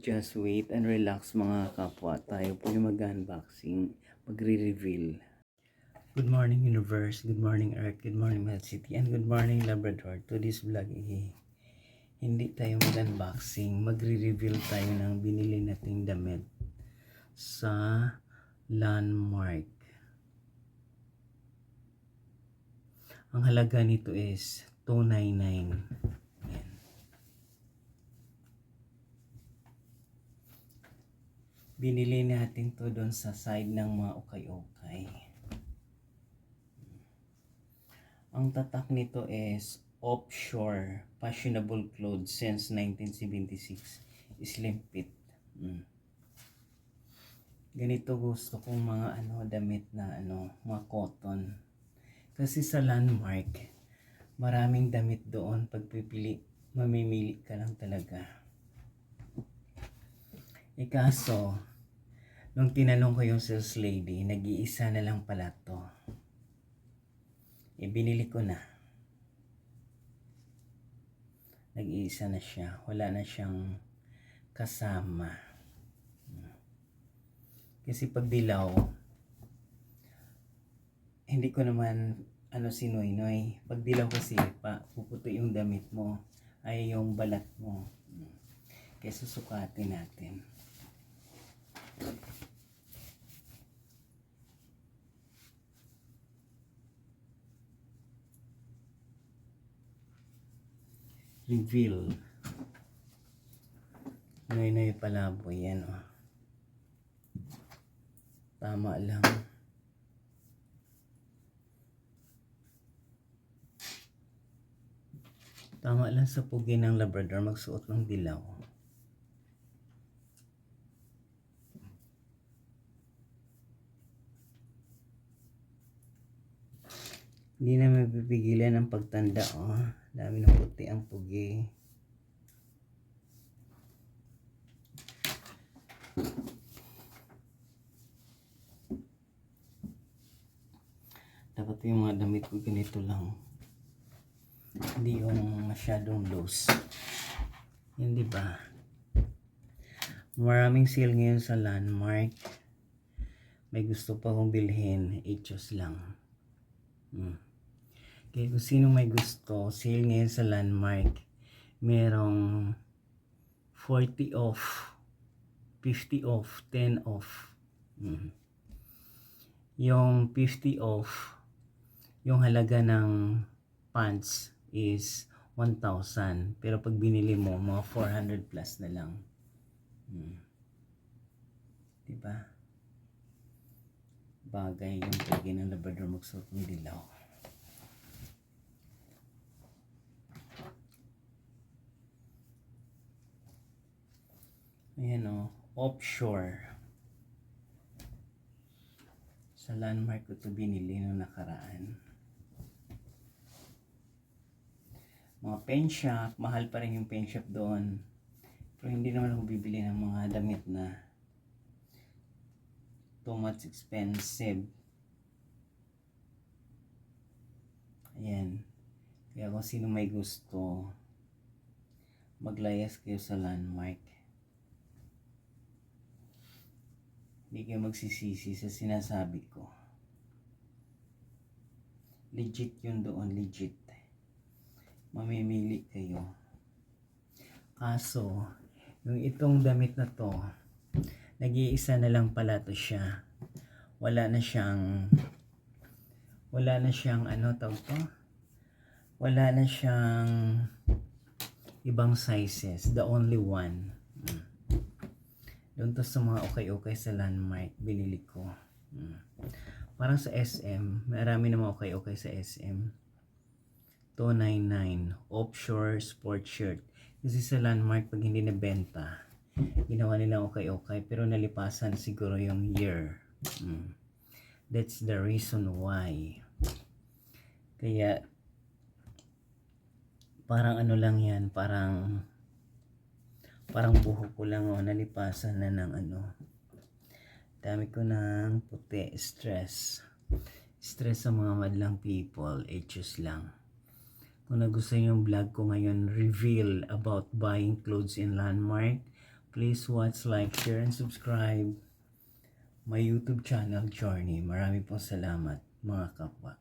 Just wait and relax mga kapwa. Tayo po yung mag-unboxing, magre-reveal. Good morning universe, good morning earth, good morning Mel City, and good morning Labrador. To this vlog, hindi tayo mag-unboxing, magre-reveal tayo ng binili nating damit sa Landmark. Ang halaga nito is $299. Binili natin to doon sa side ng mga ukay-ukay. Ang tatak nito is offshore fashionable clothes since 1976. Slim fit. Ganito gusto kong mga damit na mga cotton. Kasi sa Landmark, maraming damit doon. Pagpipili, mamimili ka lang talaga. Kaso, nung tinanong ko yung sales lady, nag-iisa na lang pala to. Binili ko na. Nag-iisa na siya. Wala na siyang kasama. Kasi pag dilaw, hindi ko naman sinoy-noy. Pag dilaw kasi, puputi yung damit mo. Ay yung balat mo. Kaya susukatin natin. Reveal. Noy-noy palaboy. Yan o. Tama lang. Tama lang sa pugi ng Labrador magsuot ng dilaw. Hindi na mapipigilan ang pagtanda. Dami ng puti ang pugi. Dapat yung mga damit ko ganito lang. Hindi yung masyadong loose. Yan, diba? Maraming sale ngayon sa Landmark. May gusto pa kong bilhin, i-choose lang. Kaya kung sino may gusto, sale ngayon sa Landmark. Merong 40 off, 50 off, 10 off. Yung 50 off, yung halaga ng pants is 1,000. Pero pag binili mo, mga 400 plus na lang. Diba? Bagay yung pugi ng Labrador magsuot ng dilaw. Ayan offshore. Sa Landmark ko ito binili nung nakaraan. Mga pen shop, mahal pa rin yung pen shop doon. Pero hindi naman ako bibili ng mga damit na too much expensive. Ayan. Kaya kung sino may gusto, maglayas kayo sa Landmark. Hindi kayo magsisisi sa sinasabi ko. Legit yun doon, legit. Mamimili kayo. Kaso, yung itong damit na to, nag-iisa na lang pala to siya. Wala na siyang tawag to? Wala na siyang ibang sizes. The only one. Doon to sa mga okay-okay sa Landmark, binili ko. Parang sa SM, marami na mga okay-okay sa SM. $299 offshore sport shirt. Kasi sa Landmark, pag hindi nabenta, ginawa nila okay-okay, pero nalipasan siguro yung year. That's the reason why. Kaya, parang lang yan, parang buhok ko lang nalipasan na ng dami ko ng puti. Stress sa mga madlang people. Choose lang. Kung nagustuhan yung vlog ko ngayon, reveal about buying clothes in Landmark, Please watch, like, share, and subscribe my YouTube channel, Journey. Marami pong salamat mga kapwa.